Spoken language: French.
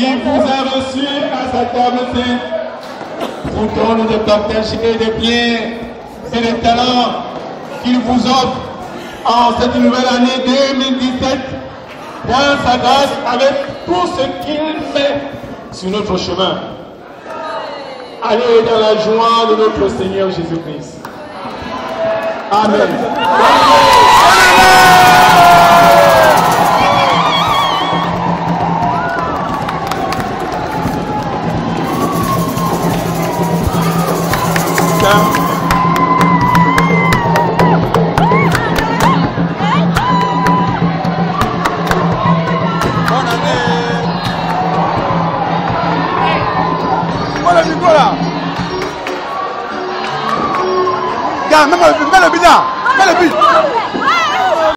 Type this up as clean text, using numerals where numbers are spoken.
Il vous a reçu à sa table sainte pour donner de partager des biens et des talents qu'il vous offre en cette nouvelle année 2017 dans sa grâce avec tout ce qu'il met sur notre chemin. Allez dans la joie de notre Seigneur Jésus-Christ. Amen. Mets le but là, mets le but.